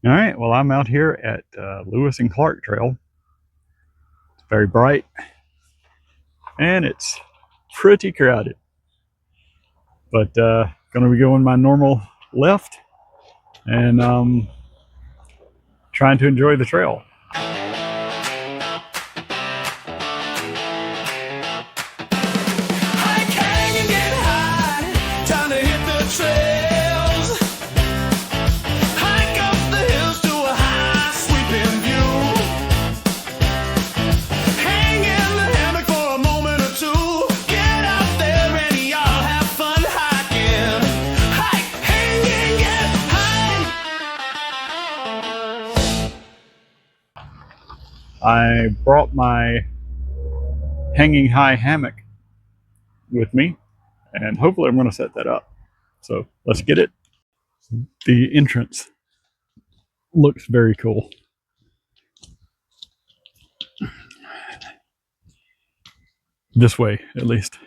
All right, well, I'm out here at Lewis and Clark Trail. It's very bright and it's pretty crowded, but gonna be going my normal left and trying to enjoy the trail. I brought my hanging high hammock with me, and hopefully I'm going to set that up. So let's get it. The entrance looks very cool. This way, at least.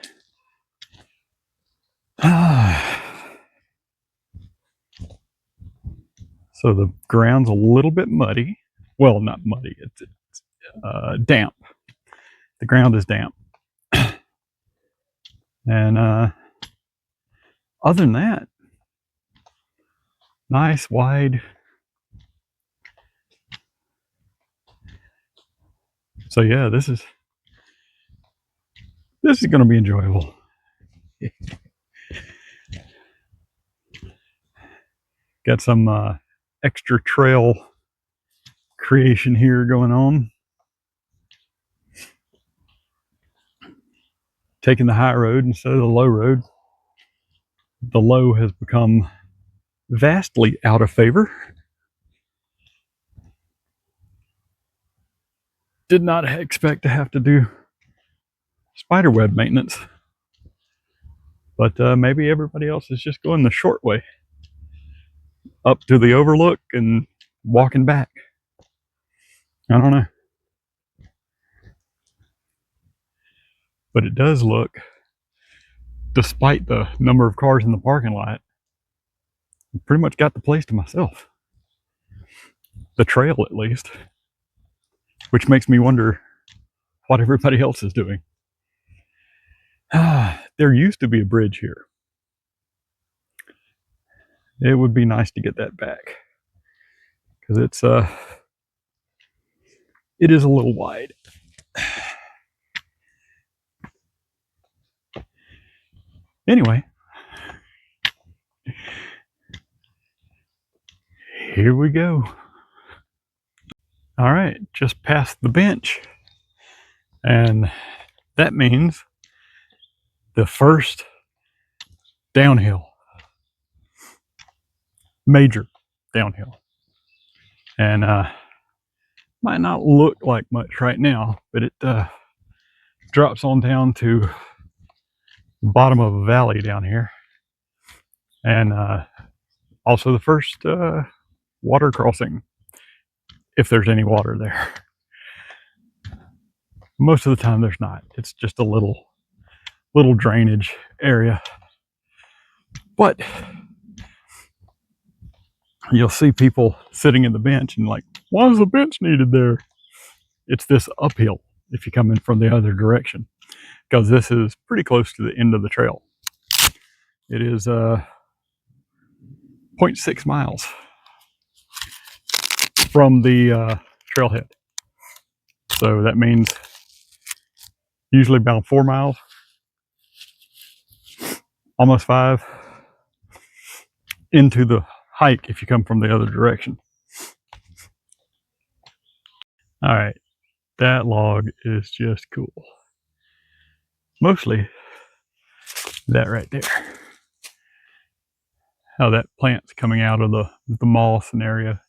So the ground's a little bit muddy. Well, not muddy, it's damp. The ground is damp. And other than that, nice, wide. So yeah, this is going to be enjoyable. Got some extra trail creation here going on. Taking the high road instead of the low road. The low has become vastly out of favor. Did not expect to have to do spiderweb maintenance, but maybe everybody else is just going the short way up to the overlook and walking back. I don't know, but it does look, despite the number of cars in the parking lot, I pretty much got the place to myself. The trail, at least, which makes me wonder what everybody else is doing. There used to be a bridge here. It would be nice to get that back, because it is a little wide. Anyway, here we go. All right, just past the bench, and that means the first downhill, major downhill. And might not look like much right now, but it drops on down to the bottom of a valley down here, and also the first water crossing, if there's any water there. Most of the time there's not. It's just a little drainage area, but you'll see people sitting in the bench and like, why is the bench needed there? It's this uphill if you come in from the other direction, because this is pretty close to the end of the trail. It is 0.6 miles from the trailhead. So that means usually about 4 miles, almost 5, into the hike if you come from the other direction. All right, that log is just cool. Mostly that right there. How that plant's coming out of the moss and area.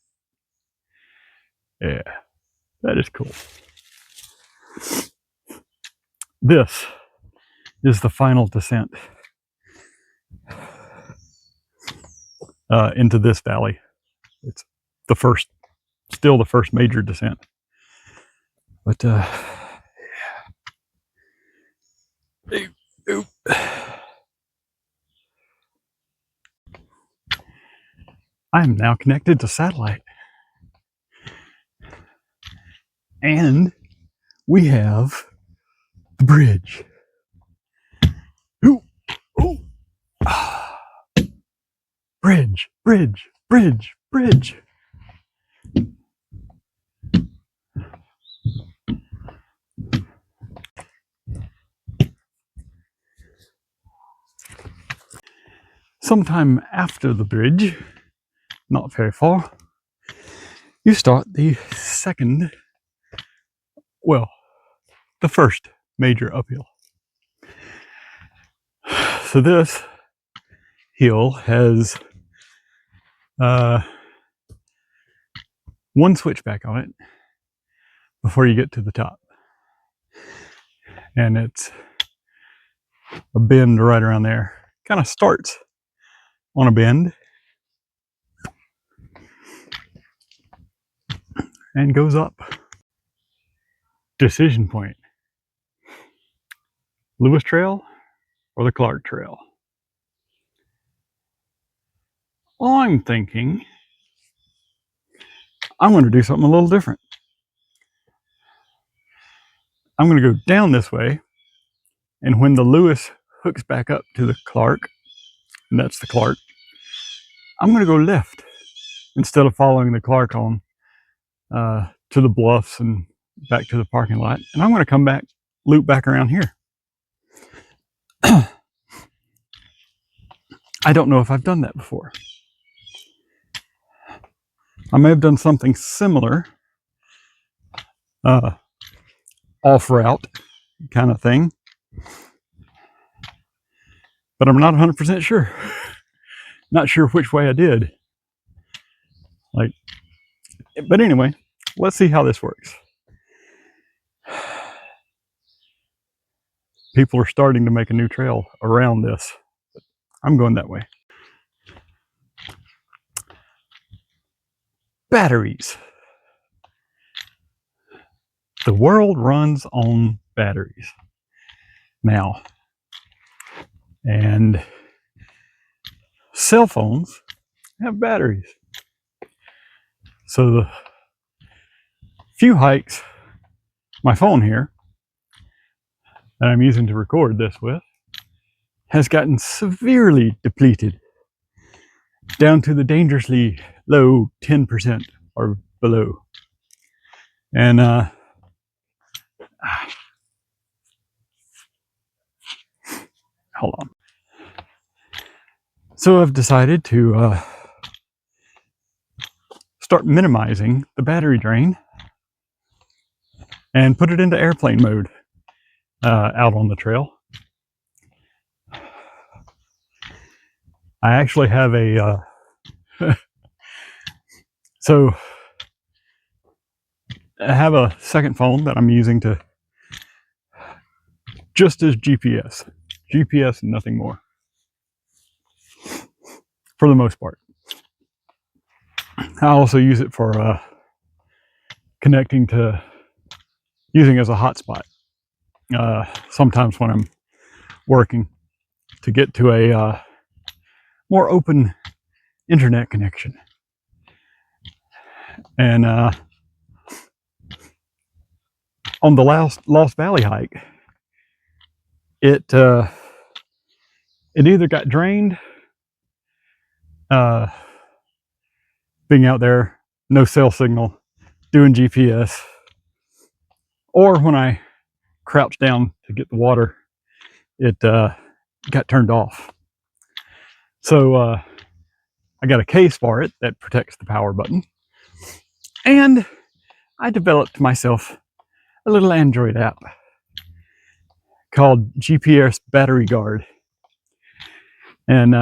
Yeah, that is cool. This is the final descent into this valley. It's the first, still the first major descent. But I am now connected to satellite. And we have the bridge. Ooh, ooh. Ah. Bridge, bridge, bridge, bridge. Sometime after the bridge, not very far, you start the second, well, the first major uphill. So this hill has one switchback on it before you get to the top. And it's a bend right around there. Kind of starts on a bend and goes up. Decision point. Lewis Trail or the Clark Trail? I'm thinking I'm going to do something a little different. I'm going to go down this way, and when the Lewis hooks back up to the Clark, and that's the Clark, I'm going to go left instead of following the Clark on to the bluffs and back to the parking lot. And I'm going to come back, loop back around here. I don't know if I've done that before. I may have done something similar, off route kind of thing, but I'm not 100% sure. Not sure which way I did. But anyway, let's see how this works. People are starting to make a new trail around this. I'm going that way. Batteries. The world runs on batteries now. And cell phones have batteries. So the few hikes, my phone here, that I'm using to record this with, has gotten severely depleted down to the dangerously low 10% or below. And hold on. So I've decided to start minimizing the battery drain and put it into airplane mode out on the trail. I actually have a so I have a second phone that I'm using to just as GPS and nothing more for the most part. I also use it for connecting to, using as a hotspot sometimes when I'm working to get to a more open internet connection. And on the Lost Valley hike, it either got drained, being out there, no cell signal, doing GPS, or when I crouched down to get the water, it got turned off. So I got a case for it that protects the power button, and I developed myself a little Android app called GPS Battery Guard. And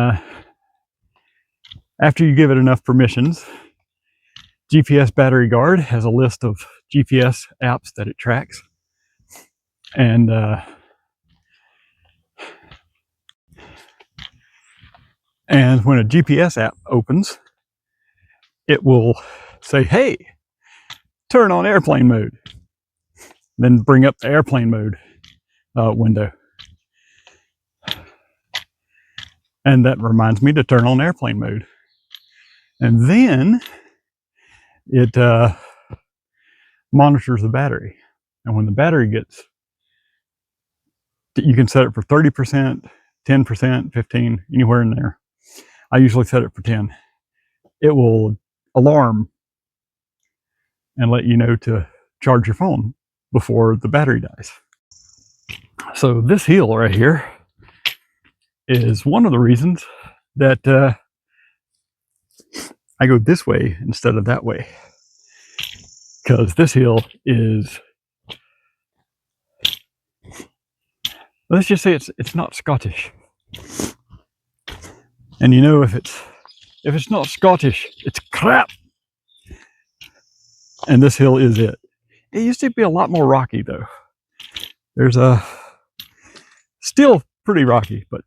after you give it enough permissions, GPS Battery Guard has a list of GPS apps that it tracks. And when a GPS app opens, it will say, hey, turn on airplane mode. Then bring up the airplane mode window. And that reminds me to turn on airplane mode. And then it monitors the battery. And when the battery gets, you can set it for 30%, 10%, 15, anywhere in there. I usually set it for 10. It will alarm and let you know to charge your phone before the battery dies. So this hill right here is one of the reasons that I go this way instead of that way. Because this hill is, let's just say it's not Scottish. And you know, if it's not Scottish, it's crap. And this hill is it. It used to be a lot more rocky though. There's still pretty rocky, but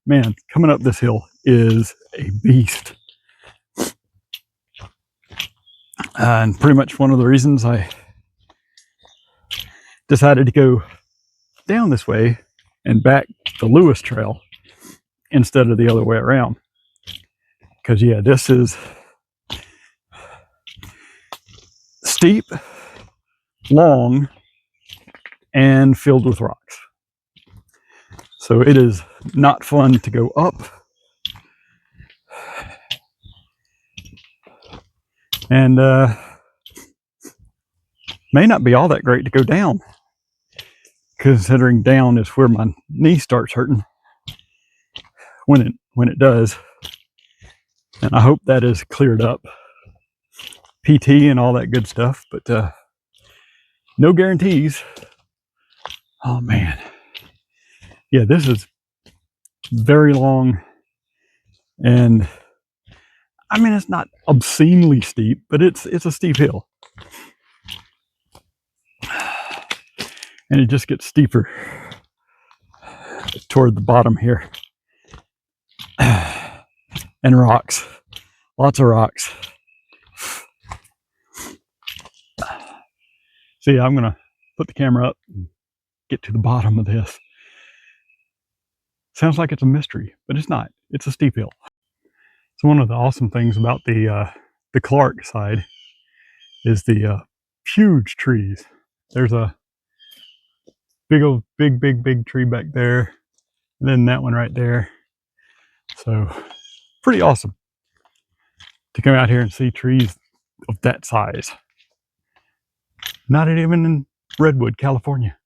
man, coming up this hill is a beast. And pretty much one of the reasons I decided to go down this way and back the Lewis Trail instead of the other way around. Because yeah, this is steep, long, and filled with rocks. So it is not fun to go up. And may not be all that great to go down, considering down is where my knee starts hurting when it does. And I hope that is cleared up. PT and all that good stuff, but no guarantees. Oh man. Yeah, this is very long, and I mean, it's not obscenely steep, but it's a steep hill. And it just gets steeper toward the bottom here. And rocks. Lots of rocks. See, I'm going to put the camera up and get to the bottom of this. Sounds like it's a mystery, but it's not. It's a steep hill. So one of the awesome things about the Clark side is the huge trees. There's a big tree back there, and then that one right there. So pretty awesome to come out here and see trees of that size. Not even in Redwood, California.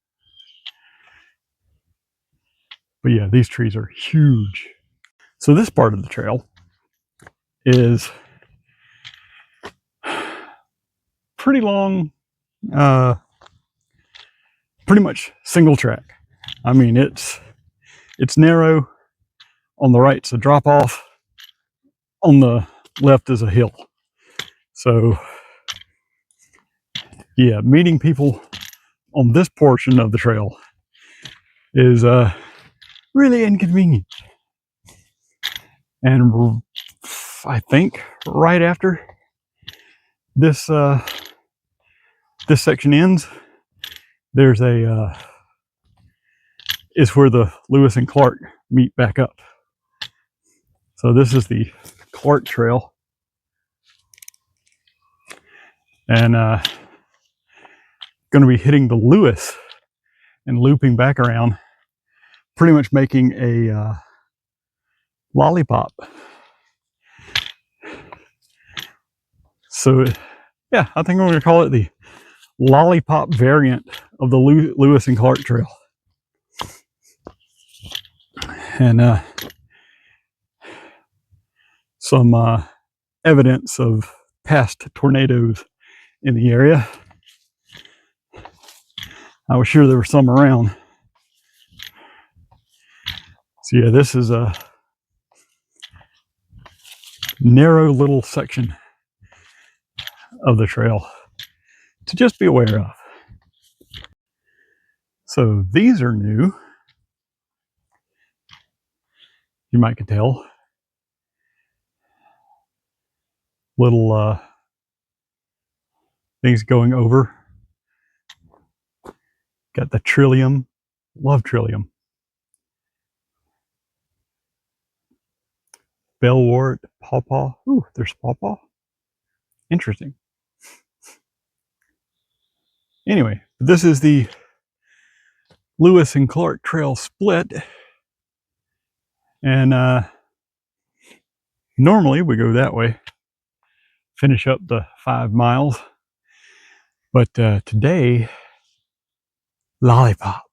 But yeah, these trees are huge. So this part of the trail is pretty long, pretty much single track. I mean, it's narrow. On the right's a drop off. On the left is a hill. So yeah, meeting people on this portion of the trail is really inconvenient. And I think right after this this section ends, there's is where the Lewis and Clark meet back up. So this is the Clark Trail, and going to be hitting the Lewis and looping back around, pretty much making a Lollipop. So yeah, I think I'm going to call it the Lollipop variant of the Lewis and Clark Trail. And some evidence of past tornadoes in the area. I was sure there were some around. So yeah, this is a narrow little section of the trail to just be aware of. So these are new. You might can tell. Little things going over. Got the trillium. Love trillium. Bellwort, pawpaw. Ooh, there's pawpaw. Interesting. Anyway, this is the Lewis and Clark Trail split. And normally we go that way, finish up the 5 miles. But today, Lollipop.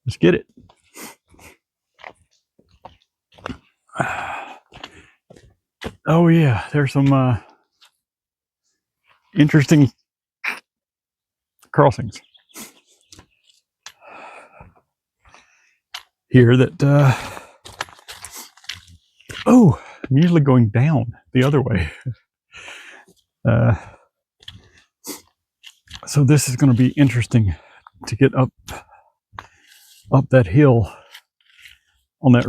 Let's get it. Oh yeah, there's some interesting crossings here that oh, I'm usually going down the other way. So this is going to be interesting to get up that hill on that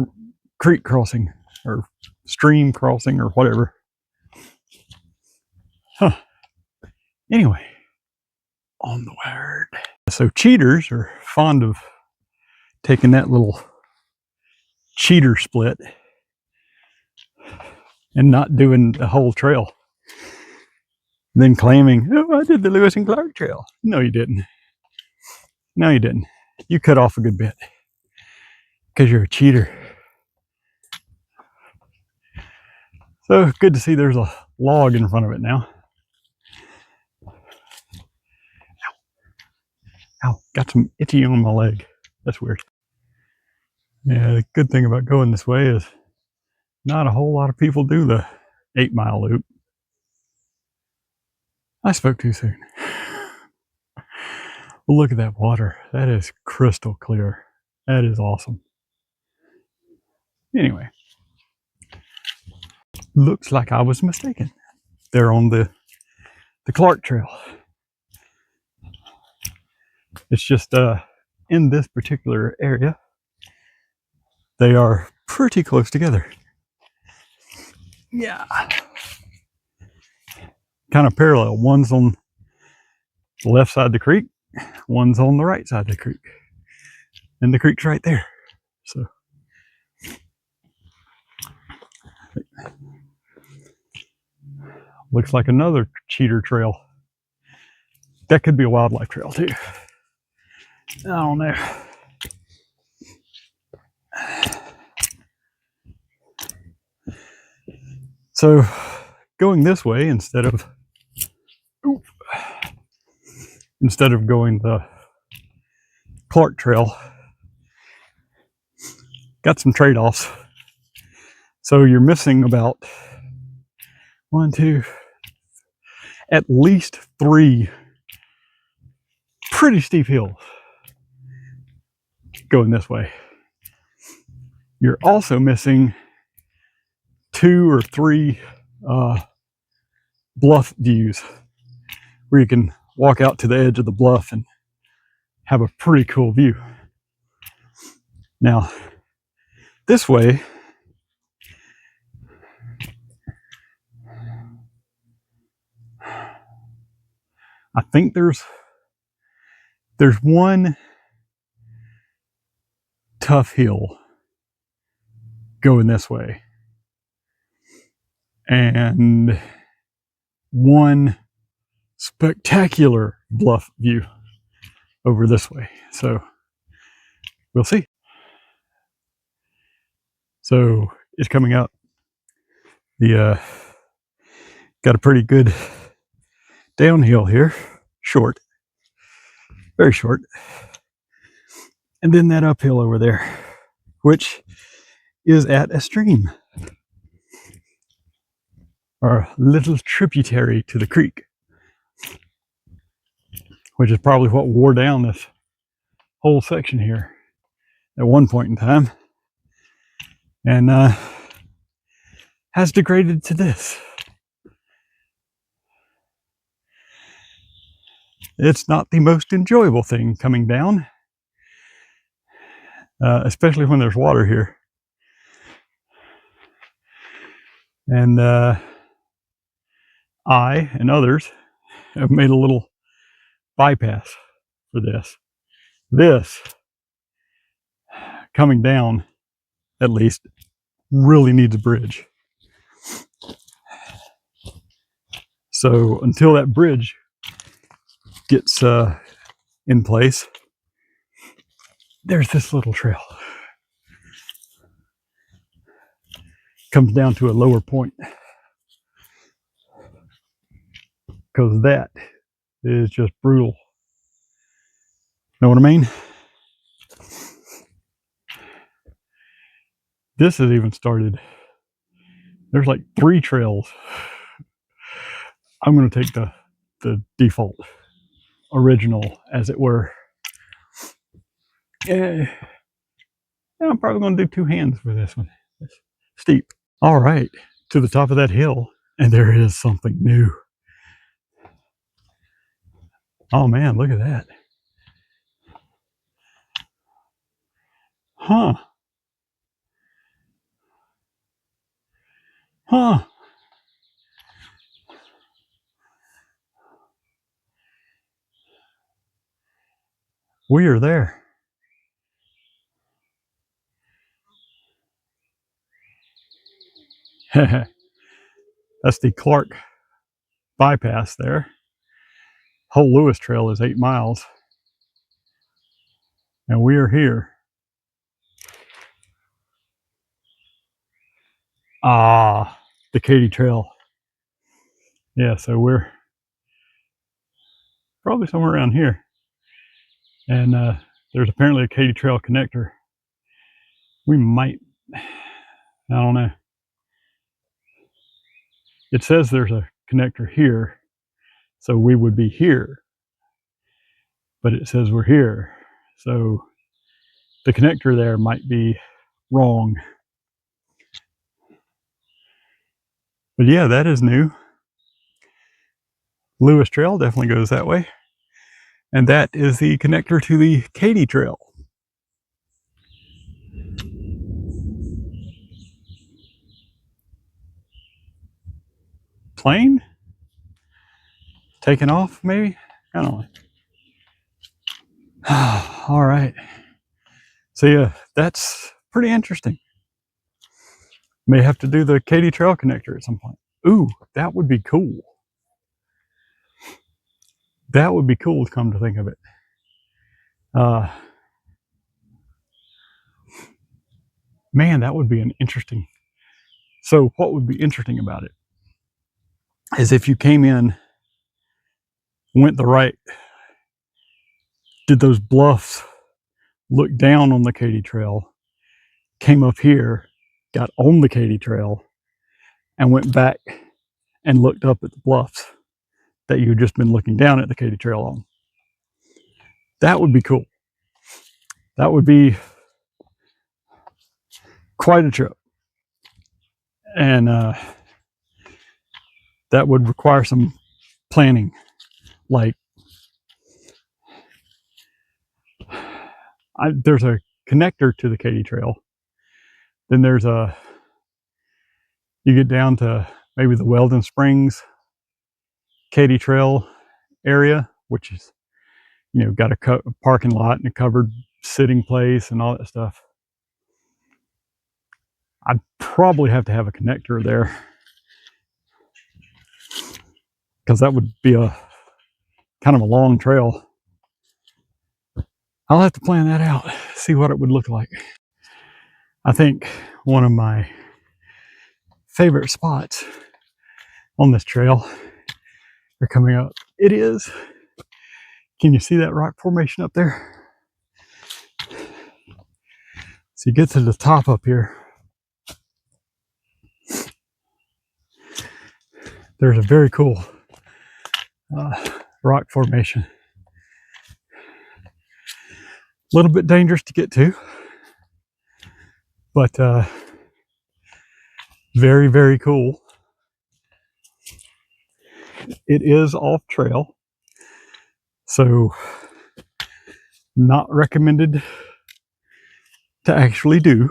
creek crossing or stream crossing or whatever. Huh. Anyway, onward. So cheaters are fond of taking that little cheater split and not doing the whole trail. Then claiming, oh, I did the Lewis and Clark Trail. No, you didn't. No, you didn't. You cut off a good bit because you're a cheater. So good to see there's a log in front of it now. Ow. Ow, got some itchy on my leg. That's weird. Yeah, the good thing about going this way is not a whole lot of people do the 8-mile loop. I spoke too soon. Well, look at that water. That is crystal clear. That is awesome. Anyway, looks like I was mistaken. They're on the Clark Trail. It's just in this particular area, they are pretty close together. Yeah. Kind of parallel. One's on the left side of the creek, one's on the right side of the creek. And the creek's right there. So looks like another cheater trail. That could be a wildlife trail too. I don't know. So going this way instead of going the Clark Trail, got some trade-offs. So you're missing about 1, 2, at least 3 pretty steep hills going this way. You're also missing 2 or 3 bluff views where you can walk out to the edge of the bluff and have a pretty cool view. Now, this way, I think there's one tough hill going this way and one spectacular bluff view over this way. So we'll see. So it's coming up. The got a pretty good downhill here, short, very short, and then that uphill over there, which is at a stream or a little tributary to the creek, which is probably what wore down this whole section here at one point in time, and has degraded to this. It's not the most enjoyable thing coming down, especially when there's water here. And I and others have made a little bypass for this. This, coming down, at least, really needs a bridge. So until that bridge gets in place, there's this little trail. Comes down to a lower point, because that is just brutal. Know what I mean? This has even started. There's like 3 trails. I'm going to take the default, original, as it were. Yeah, I'm probably going to do 2 hands for this one. It's steep. All right, to the top of that hill, and there is something new. Oh man, look at that. Huh. Huh. We are there. That's the Clark bypass there. Whole Lewis Trail is 8 miles. And we are here. Ah, the Katy Trail. Yeah, so we're probably somewhere around here. And there's apparently a Katy Trail connector. We might, I don't know. It says there's a connector here, so we would be here. But it says we're here. So the connector there might be wrong. But yeah, that is new. Lewis Trail definitely goes that way. And that is the connector to the Katy Trail. Plane? Taking off, maybe? I don't know. All right. So yeah, that's pretty interesting. May have to do the Katy Trail connector at some point. Ooh, that would be cool. That would be cool, to come to think of it. Man, that would be an interesting. So what would be interesting about it is if you came in, went the right, did those bluffs, looked down on the Katy Trail, came up here, got on the Katy Trail, and went back and looked up at the bluffs that you'd just been looking down at the Katy Trail on. That would be cool. That would be quite a trip. And that would require some planning. Like, there's a connector to the Katy Trail. Then there's you get down to maybe the Weldon Springs Katy Trail area, which is, got a parking lot and a covered sitting place and all that stuff. I'd probably have to have a connector there, because that would be a kind of a long trail. I'll have to plan that out, see what it would look like. I think one of my favorite spots on this trail are coming up. It is. Can you see that rock formation up there? So you get to the top up here. There's a very cool rock formation. A little bit dangerous to get to, but very, very cool. It is off trail, so not recommended to actually do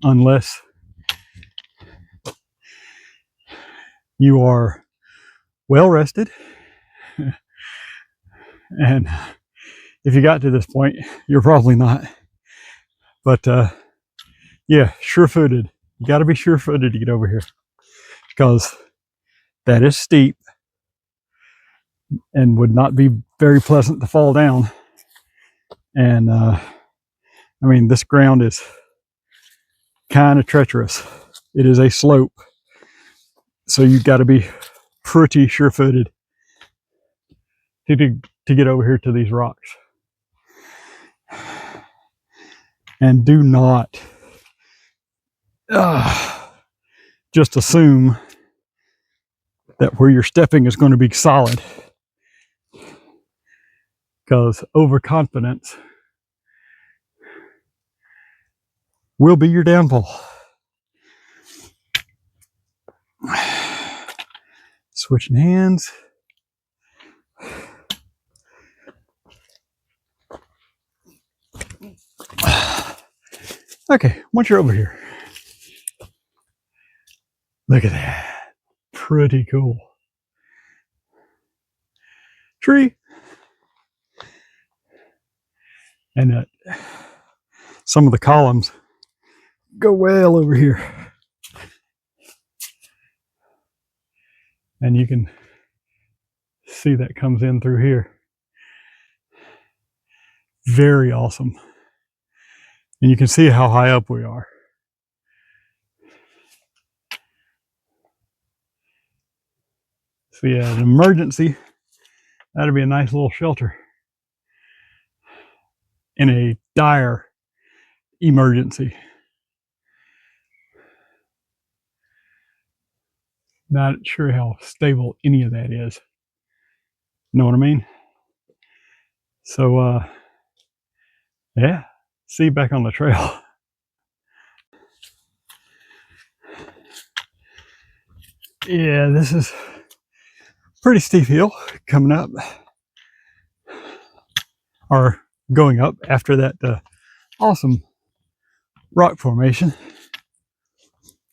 unless you are well rested. And if you got to this point, you're probably not. But yeah, sure-footed. You got to be sure-footed to get over here, because that is steep and would not be very pleasant to fall down. And I mean, this ground is kind of treacherous. It is a slope, so you've got to be pretty sure-footed to get over here to these rocks. And do not just assume that where you're stepping is going to be solid, because overconfidence will be your downfall. Switching hands. Okay, once you're over here, look at that. Pretty cool. Tree. And some of the columns go well over here. And you can see that comes in through here. Very awesome. And you can see how high up we are. So yeah, an emergency, that'd be a nice little shelter. In a dire emergency. Not sure how stable any of that is. Know what I mean? So yeah, see you back on the trail. Yeah, this is pretty steep hill coming up, or going up after that awesome rock formation.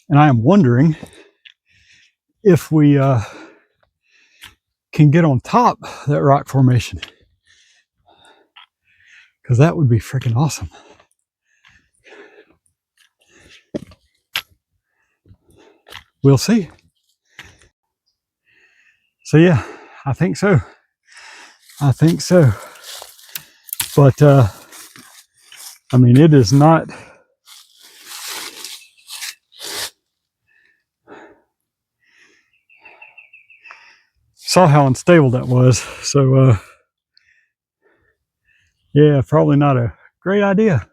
And I am wondering if we can get on top of that rock formation, because that would be freaking awesome. We'll see. So yeah, I think so. I think so. But I mean, it is not saw how unstable that was. So yeah, probably not a great idea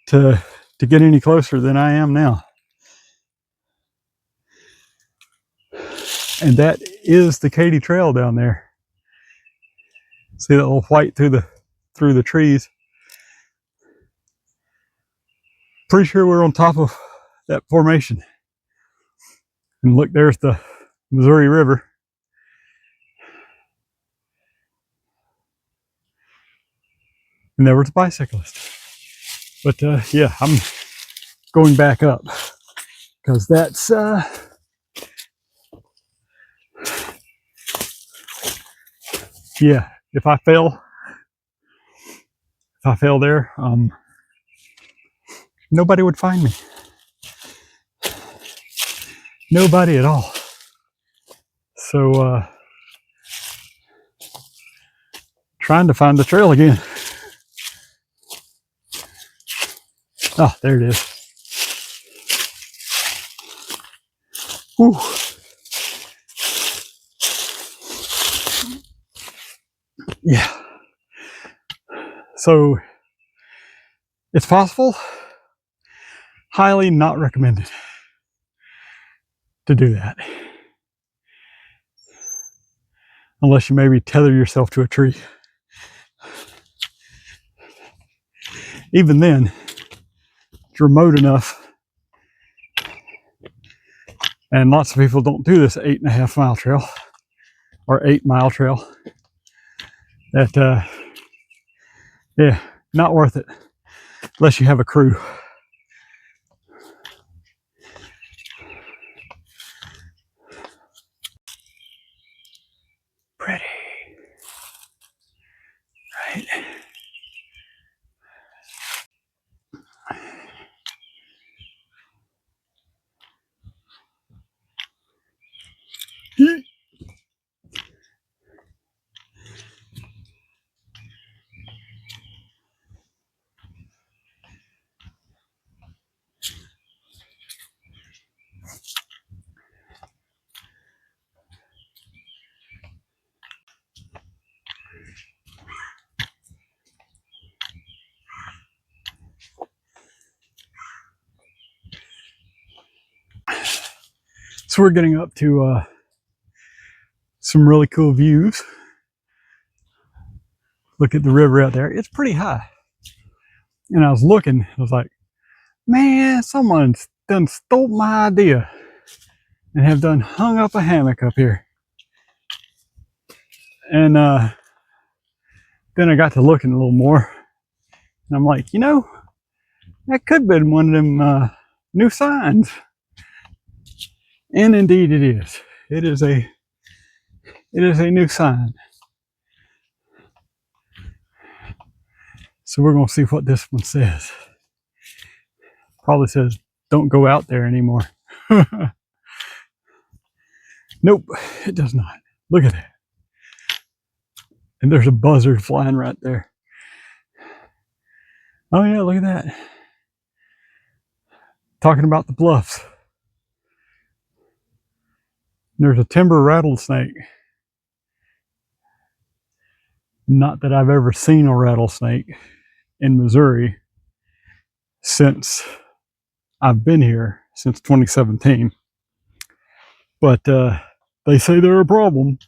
to get any closer than I am now. And that is the Katy Trail down there. See that little white through the trees? Pretty sure we're on top of that formation. And look, there's the Missouri River. And there was a bicyclist. But yeah, I'm going back up, because that's yeah, if I fell there, nobody would find me. Nobody at all. So trying to find the trail again. Oh, there it is. Whew. Yeah. So it's possible. Highly not recommended to do that, unless you maybe tether yourself to a tree. Even then, it's remote enough, and lots of people don't do this 8.5 mile trail or 8 mile trail. That yeah, not worth it unless you have a crew. Pretty, right? So we're getting up to some really cool views. Look at the river out there. It's pretty high. And I was looking, I was like, man, someone's done stole my idea and have done hung up a hammock up here. And then I got to looking a little more. And I'm like, you know, that could have been one of them new signs. And indeed it is. It is a new sign. So we're going to see what this one says. Probably says, don't go out there anymore. Nope, it does not. Look at that. And there's a buzzard flying right there. Oh yeah, look at that. Talking about the bluffs. There's a timber rattlesnake. Not that I've ever seen a rattlesnake in Missouri since I've been here, since 2017. But they say they're a problem.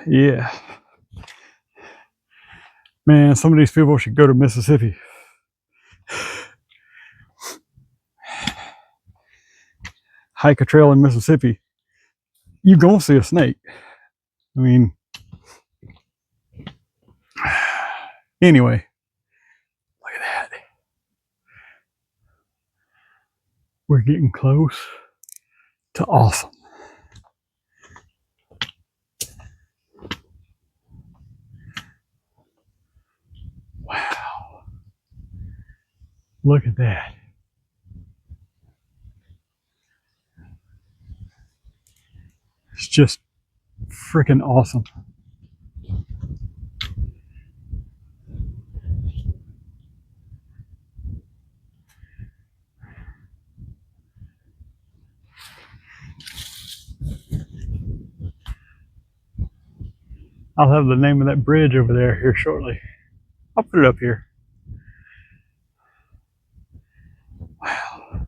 Yeah. Man, some of these people should go to Mississippi. Hike a trail in Mississippi. You're going to see a snake. I mean, anyway, look at that. We're getting close to awesome. Wow. Look at that. It's just freaking awesome. I'll have the name of that bridge over there here shortly. I'll put it up here. Wow.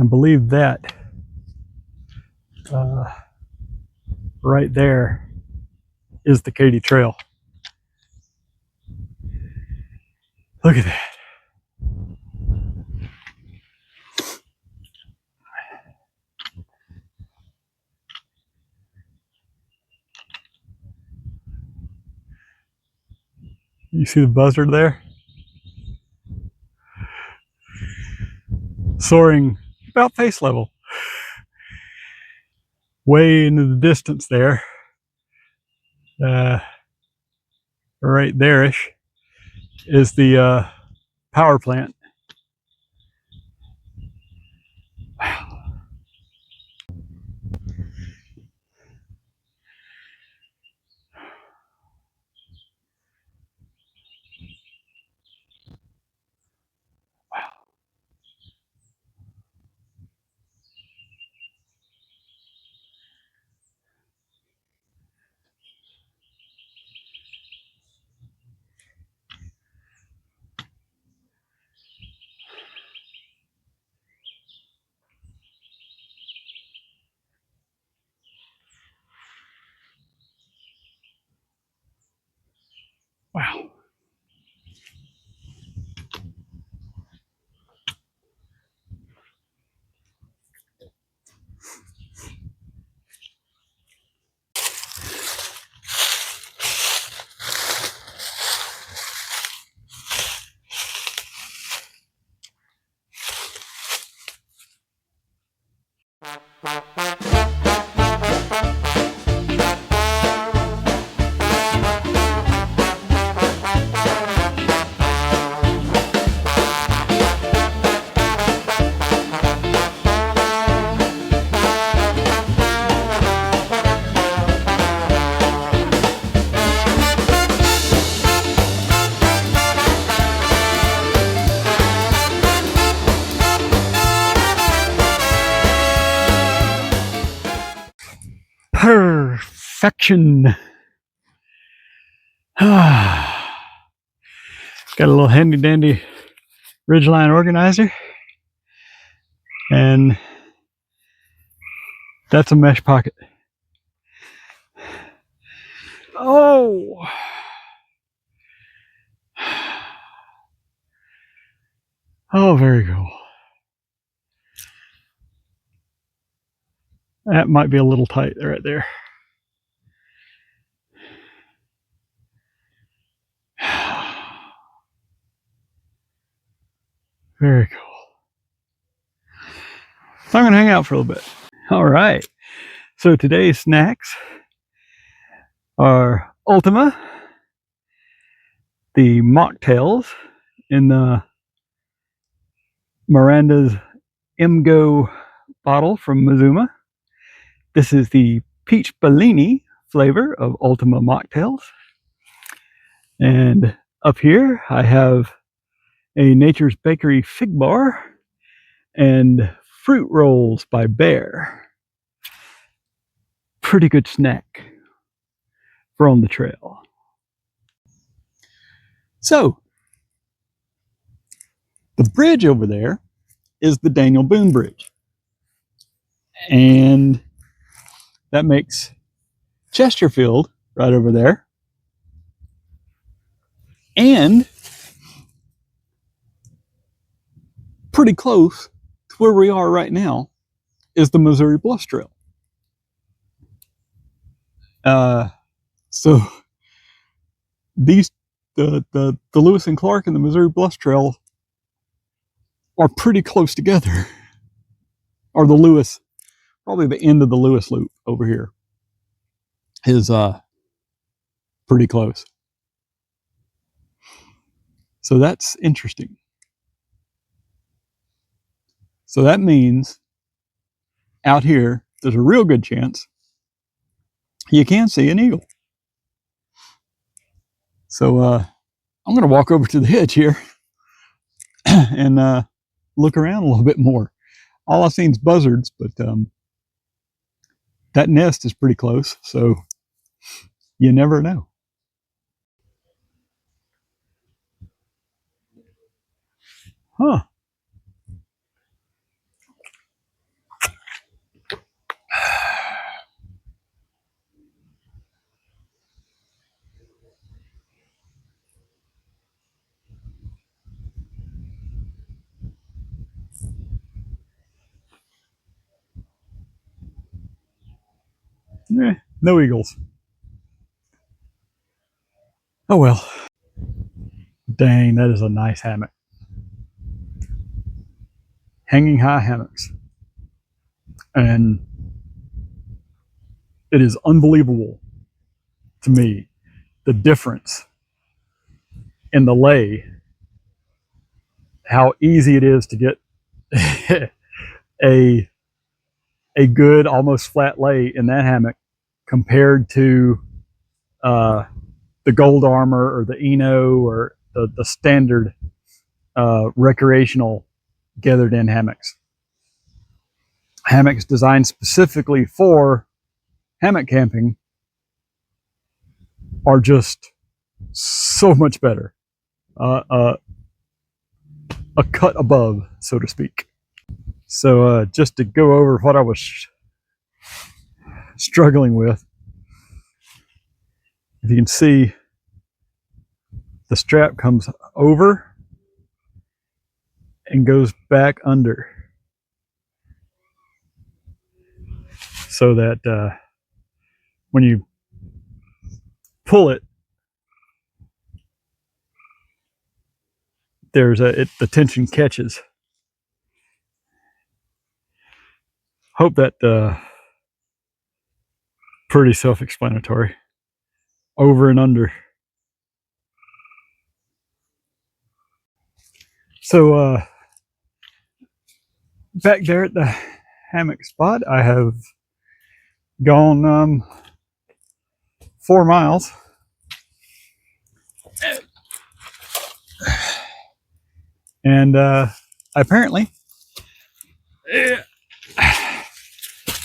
I believe that right there is the Katy Trail. Look at that. You see the buzzard there? Soaring about face level. Way into the distance there. Right there-ish is the power plant. Wow. Wow. Perfection. Got Got a little handy dandy ridgeline organizer, and that's a mesh pocket. Oh, oh, very cool. That might be a little tight right there. Very cool. So I'm going to hang out for a little bit. All right. So today's snacks are Ultima, the mocktails in the Miranda's Mgo bottle from Mizuma. This is the peach Bellini flavor of Ultima mocktails. And up here I have a Nature's Bakery fig bar and fruit rolls by Bear. Pretty good snack for on the trail. So the bridge over there is the Daniel Boone Bridge, and that makes Chesterfield right over there, and pretty close to where we are right now is the Missouri Bluffs Trail. So these the Lewis and Clark and the Missouri Bluffs Trail are pretty close together. Or the Lewis, probably the end of the Lewis loop over here is pretty close. So that's interesting. So that means out here there's a real good chance you can see an eagle. So I'm going to walk over to the edge here and look around a little bit more. All I've seen is buzzards, but that nest is pretty close, so you never know. Huh. No eagles. Oh well. Dang, that is a nice hammock. Hanging high hammocks. And it is unbelievable to me the difference in the lay, how easy it is to get a good almost flat lay in that hammock compared to the Gold Armor or the Eno or the standard recreational gathered in hammocks. Hammocks designed specifically for hammock camping are just so much better. A cut above, so to speak. So just to go over what I was struggling with, if you can see, the strap comes over and goes back under, so that when you pull it, the tension catches. Hope that pretty self-explanatory. Over and under. So back there at the hammock spot, I have gone 4 miles. And I apparently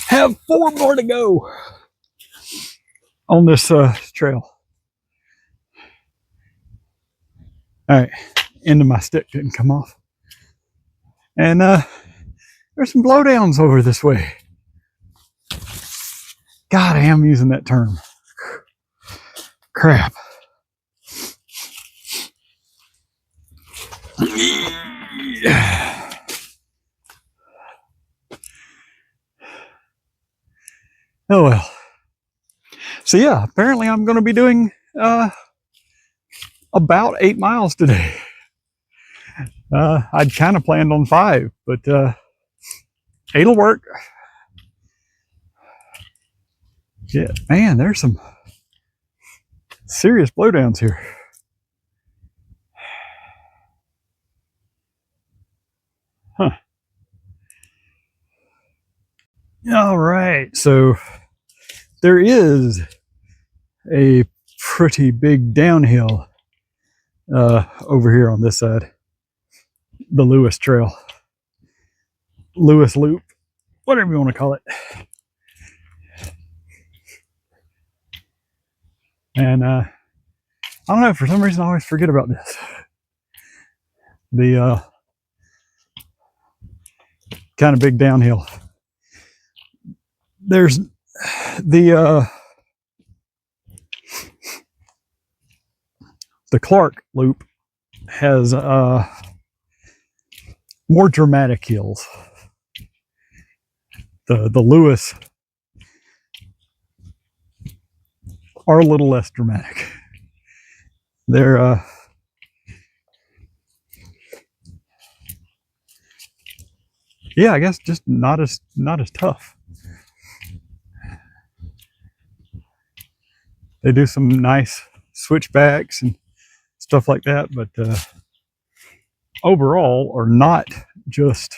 have 4 more to go on this trail. All right, end of my stick didn't come off. And there's some blowdowns over this way. God, I am using that term. Crap. Oh well. So yeah, apparently I'm going to be doing about 8 miles today. I'd kind of planned on 5, but 8'll work. Yeah, man, there's some serious blowdowns here. Huh. All right, so there is a pretty big downhill over here on this side. The Lewis Trail. Lewis Loop, whatever you want to call it. And I don't know, for some reason I always forget about this. The kind of big downhill. There's the Clark Loop has more dramatic hills. The Lewis are a little less dramatic. They're yeah, I guess just not as tough. They do some nice switchbacks and stuff like that, but overall are not just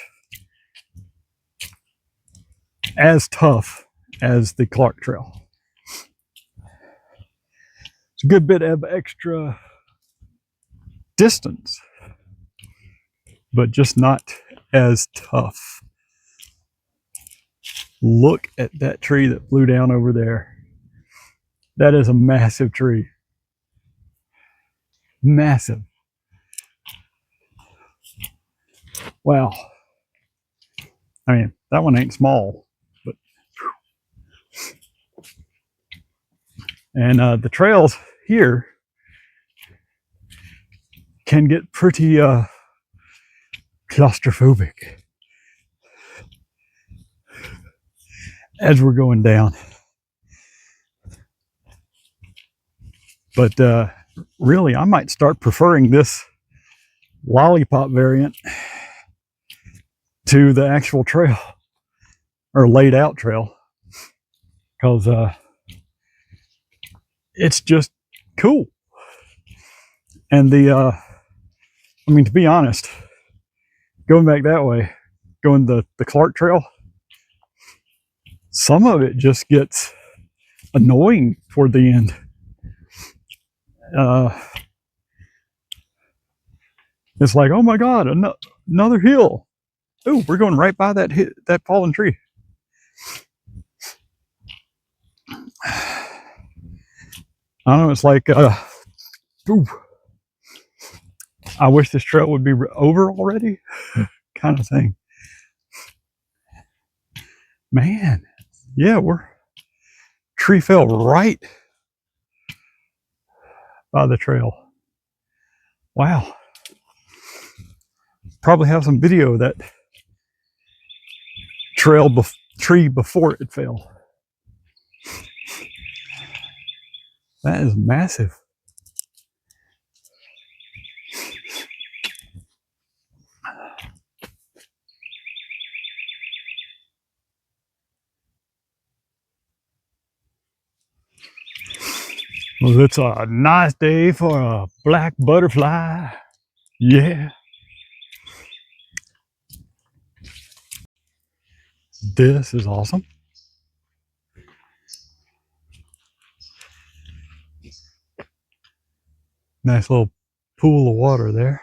as tough as the Clark Trail. It's a good bit of extra distance, but just not as tough. Look at that tree that flew down over there. That is a massive tree. Massive. Wow. I mean, that one ain't small, but and the trails here can get pretty claustrophobic as we're going down. But really, I might start preferring this Lollipop variant to the actual trail, or laid out trail, because it's just cool. And the I mean, to be honest, going back that way, going the Clark Trail, some of it just gets annoying toward the end. It's like, oh my God, another hill. Oh, we're going right by that fallen tree. I don't know. It's like, ooh, I wish this trail would be over already, kind of thing. Man, yeah, tree fell right by the trail. Wow. Probably have some video of that tree before it fell. That is massive. Well, it's a nice day for a black butterfly. Yeah. This is awesome. Nice little pool of water there.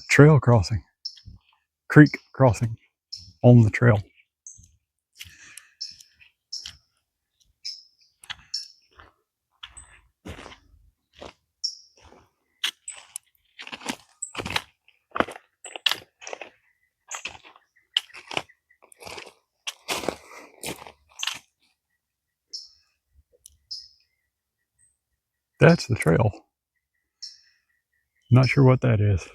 Trail crossing. Creek crossing on the trail. That's the trail. Not sure what that is.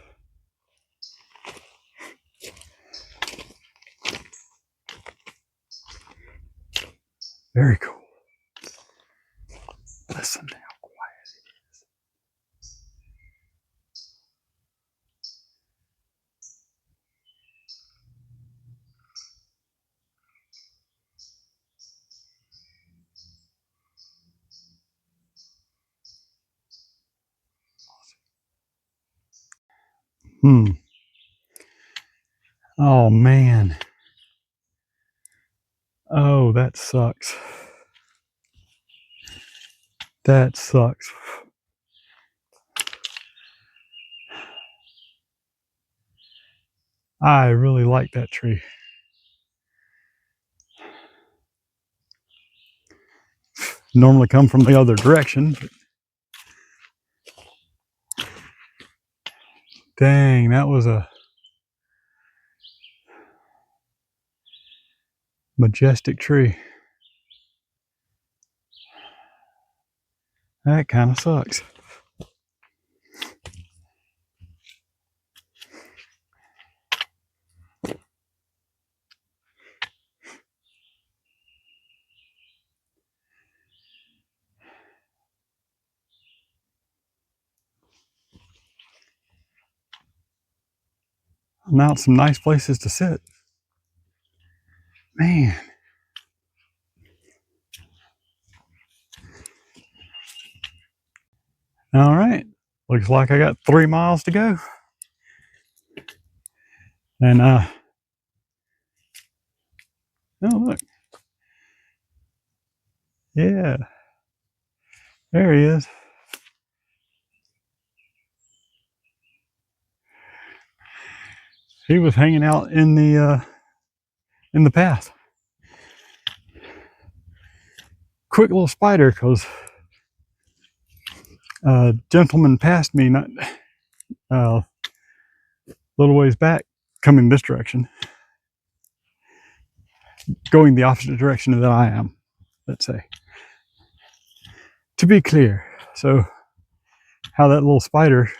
Very cool. Listen to how quiet it is. Oh man. Oh, that sucks. That sucks. I really like that tree. Normally come from the other direction. Dang, that was a majestic tree. That kind of sucks. Now some nice places to sit. Man. All right. Looks like I got 3 miles to go. And oh look. Yeah. There he is. He was hanging out in the path. Quick little spider, because a gentleman passed me not a little ways back, coming this direction, going the opposite direction that I am, let's say. To be clear, so how that little spider,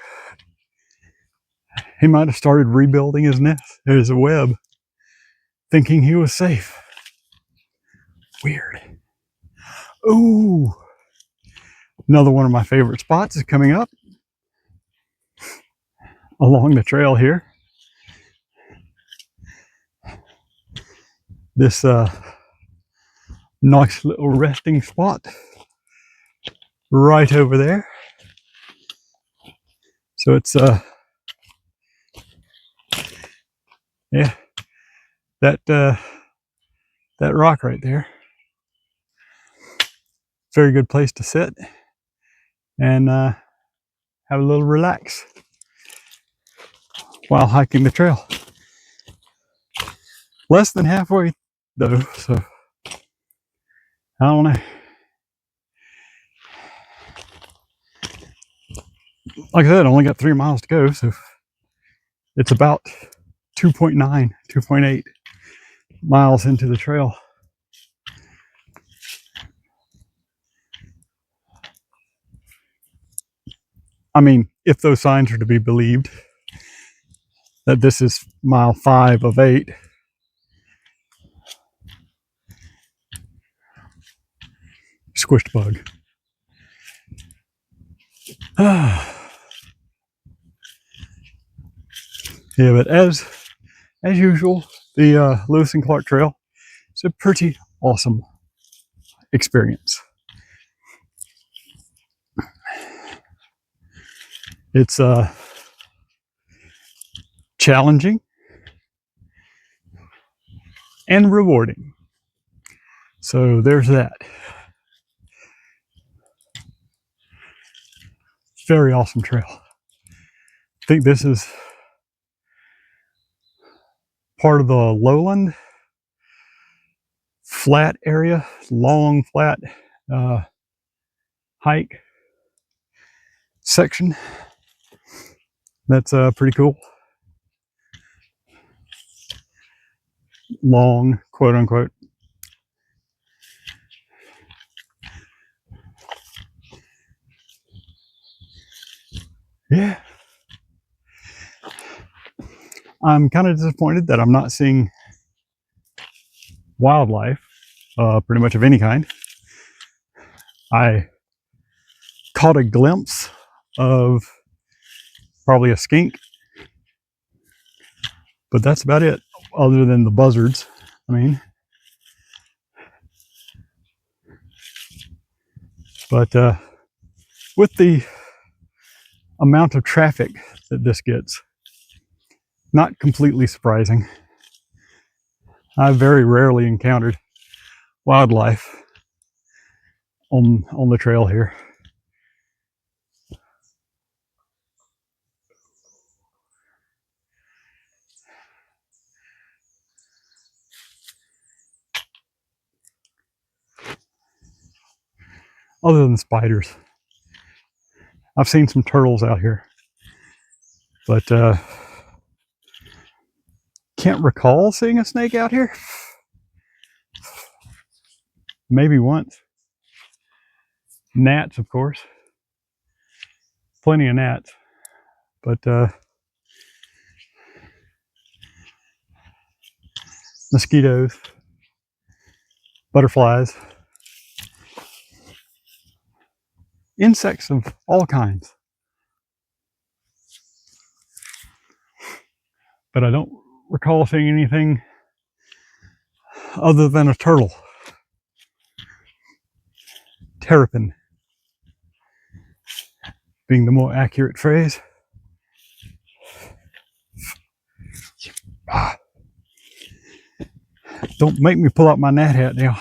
he might have started rebuilding his nest, his web, thinking he was safe. Weird. Ooh, another one of my favorite spots is coming up along the trail here. This nice little resting spot right over there. So it's yeah, that rock right there. Very good place to sit and have a little relax while hiking the trail. Less than halfway though, so I don't know. Like I said, I only got 3 miles to go, so it's about 2.9, 2.8 miles into the trail. I mean, if those signs are to be believed, that this is mile 5 of 8. Squished bug. Yeah, but as usual, the Lewis and Clark Trail is a pretty awesome experience. It's challenging and rewarding. So there's that. Very awesome trail. I think this is part of the lowland flat area, long flat hike section. That's pretty cool. Long, quote unquote. Yeah. I'm kind of disappointed that I'm not seeing wildlife, pretty much of any kind. I caught a glimpse of probably a skink, but that's about it, other than the buzzards. I mean, but with the amount of traffic that this gets, not completely surprising. I've very rarely encountered wildlife on the trail here. Other than spiders. I've seen some turtles out here, but can't recall seeing a snake out here. Maybe once. Gnats, of course. Plenty of gnats, but mosquitoes, butterflies, insects of all kinds. But I don't recall seeing anything other than a turtle. Terrapin being the more accurate phrase. Don't make me pull out my gnat hat now.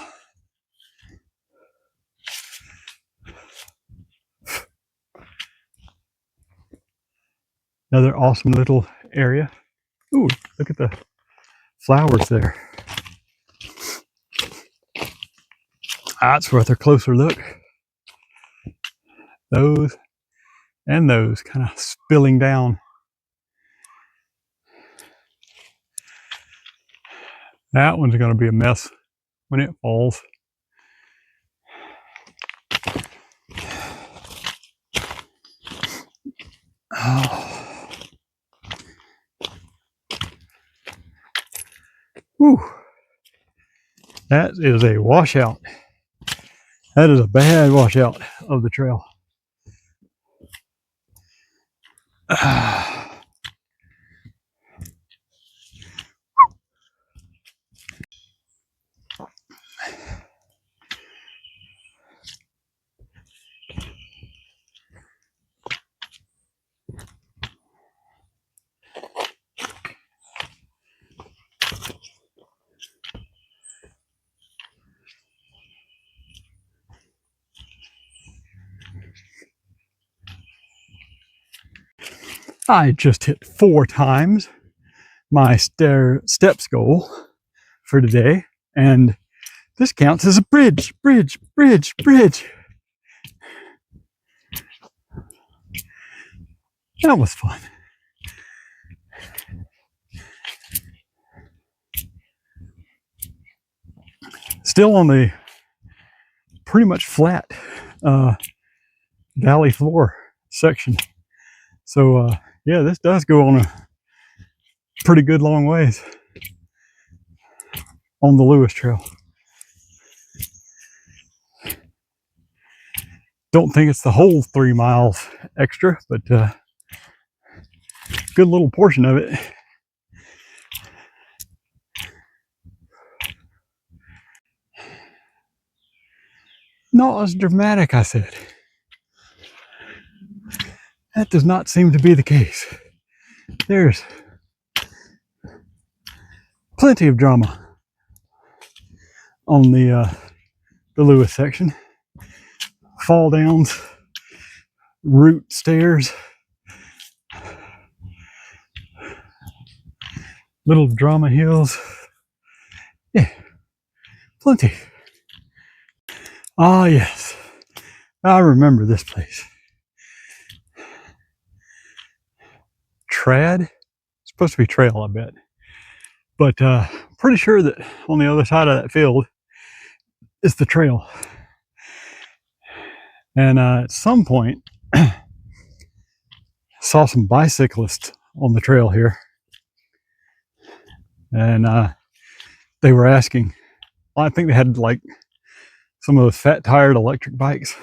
Another awesome little area. Ooh, look at the flowers there. That's worth a closer look. Those and those kind of spilling down. That one's going to be a mess when it falls. Oh. Whew. That is a washout. That is a bad washout of the trail. I just hit 4 times my steps goal for today, and this counts as a bridge. That was fun. Still on the pretty much flat valley floor section. So yeah, this does go on a pretty good long ways on the Lewis Trail. Don't think it's the whole 3 miles extra, but good little portion of it. Not as dramatic, I said. That does not seem to be the case. There's plenty of drama on the Lewis section. Fall downs, root stairs, little drama hills. Yeah, plenty. Ah, yes. I remember this place. Trad? It's supposed to be trail, I bet. But pretty sure that on the other side of that field is the trail. And at some point, saw some bicyclists on the trail here, and they were asking, I think they had like some of those fat tired electric bikes,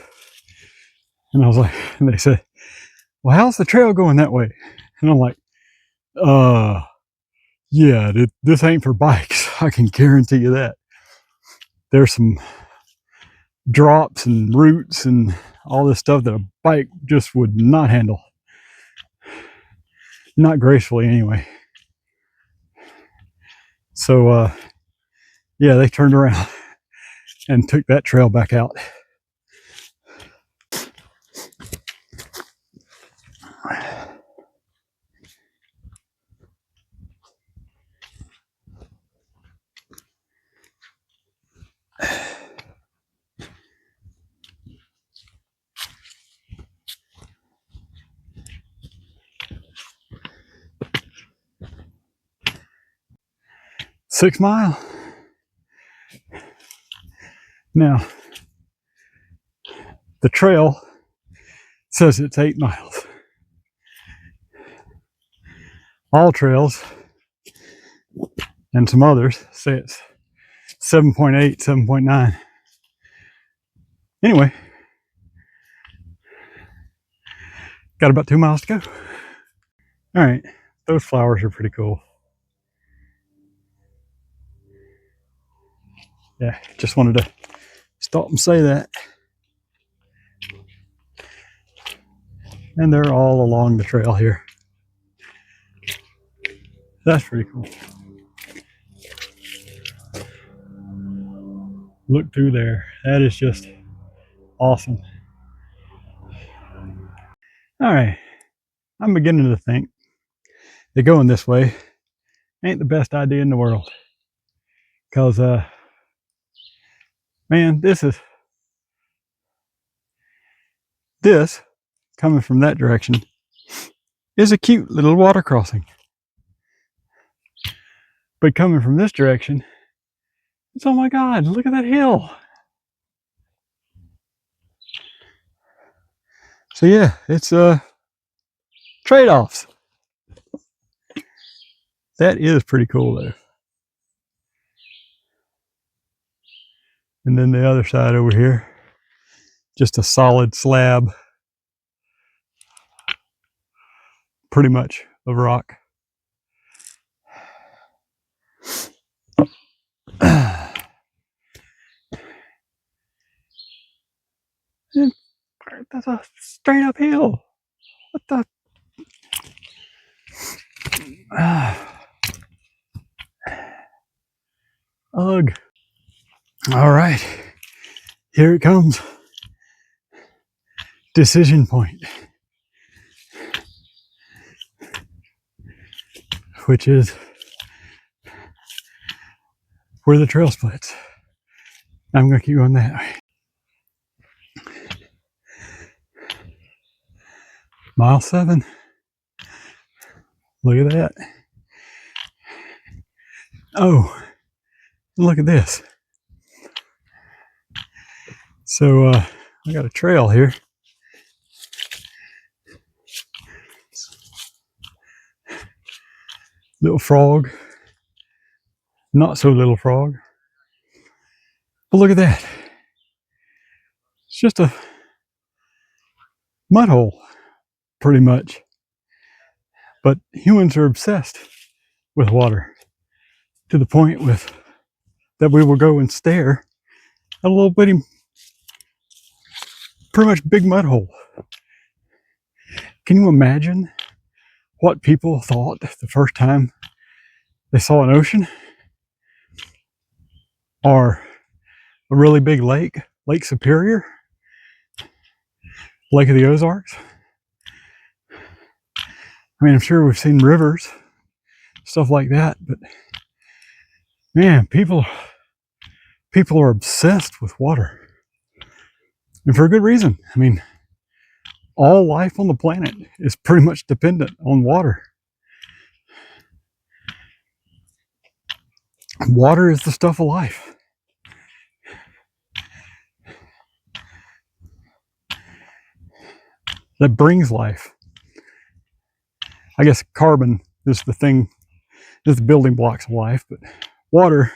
and I was like, and they said, well, how's the trail going that way? And I'm like, yeah, this ain't for bikes. I can guarantee you that. There's some drops and roots and all this stuff that a bike just would not handle. Not gracefully, anyway. So, yeah, they turned around and took that trail back out. $6 miles. Now, the trail says it's 8 miles. All trails and some others say it's 7.8, 7.9. Anyway, got about 2 miles to go. All right, those flowers are pretty cool. Yeah, just wanted to stop and say that. And they're all along the trail here. That's pretty cool. Look through there. That is just awesome. All right, I'm beginning to think that going this way ain't the best idea in the world. Because, man, this coming from that direction is a cute little water crossing. But coming from this direction, it's, oh my God, look at that hill. So yeah, it's trade-offs. That is pretty cool though. And then the other side over here, just a solid slab, pretty much, of rock. That's a straight up hill. What the? Ugh. All right, here it comes. Decision point, which is where the trail splits. I'm going to keep going that way. Mile 7. Look at that. Oh, look at this. So I got a trail here. Little frog. Not so little frog. But look at that. It's just a mud hole, pretty much. But humans are obsessed with water to the point that we will go and stare at a little bitty, pretty much big mud hole. Can you imagine what people thought the first time they saw an ocean? Or a really big lake, Lake Superior, Lake of the Ozarks. I mean, I'm sure we've seen rivers, stuff like that, but man, people are obsessed with water. And for a good reason. I mean, all life on the planet is pretty much dependent on water. Water is the stuff of life. That brings life. I guess carbon is the thing, is the building blocks of life, but water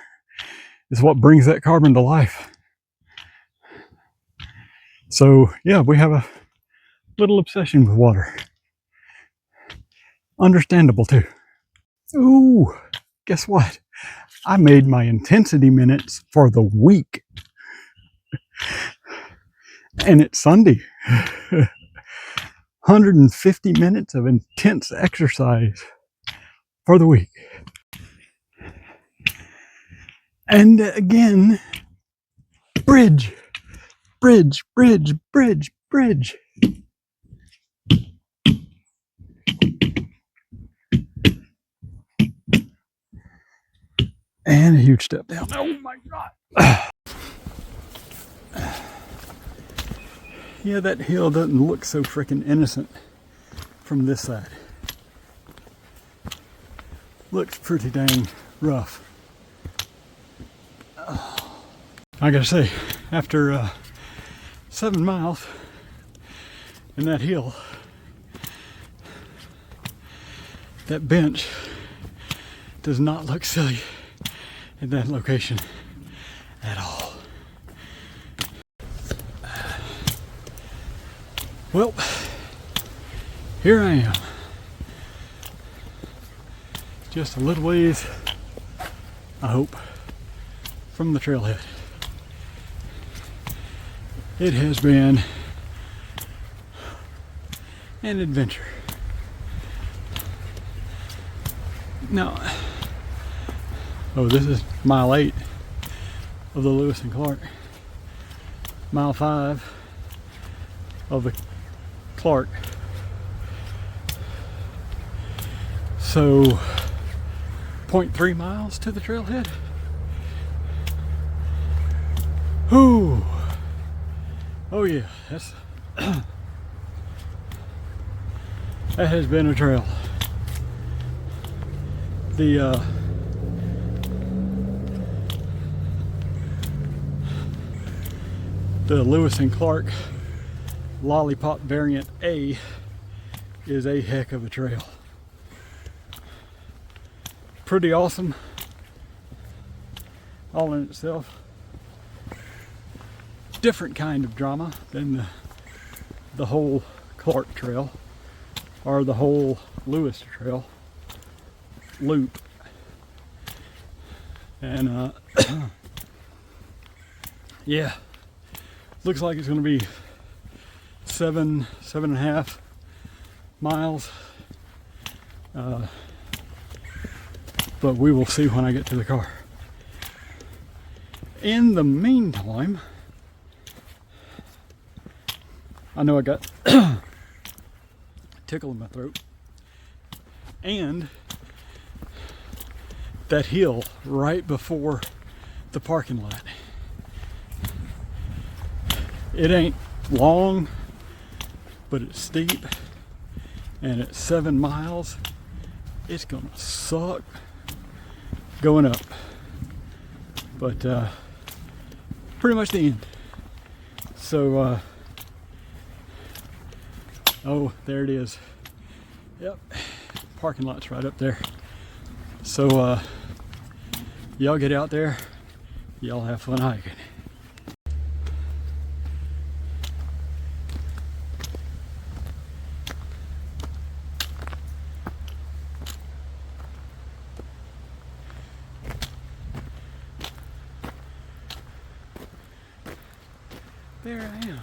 is what brings that carbon to life. So yeah, we have a little obsession with water. Understandable too. Ooh, guess what? I made my intensity minutes for the week. And it's Sunday. 150 minutes of intense exercise for the week. And again, bridge, bridge, bridge, bridge, bridge. And a huge step down. Oh my God. Yeah, that hill doesn't look so freaking innocent from this side. Looks pretty dang rough. I gotta say, after 7 miles in that hill, that bench does not look silly in that location at all. Well, here I am. Just a little ways, I hope, from the trailhead. It has been an adventure. Now, oh, this is mile 8 of the Lewis and Clark. Mile 5 of the Clark. So 0.3 miles to the trailhead. Ooh. Oh yeah, that's that has been a trail. The Lewis and Clark Lollipop variant A is a heck of a trail. Pretty awesome all in itself. Different kind of drama than the whole Clark trail or the whole Lewis trail loop. And yeah, looks like it's going to be 7.5 miles, but we will see when I get to the car. In the meantime, I know I got a tickle in my throat, and that hill right before the parking lot, it ain't long, but it's steep, and at 7 miles it's gonna suck going up, but pretty much the end. So oh, there it is. Yep, parking lot's right up there. So y'all get out there, y'all have fun hiking. There I am.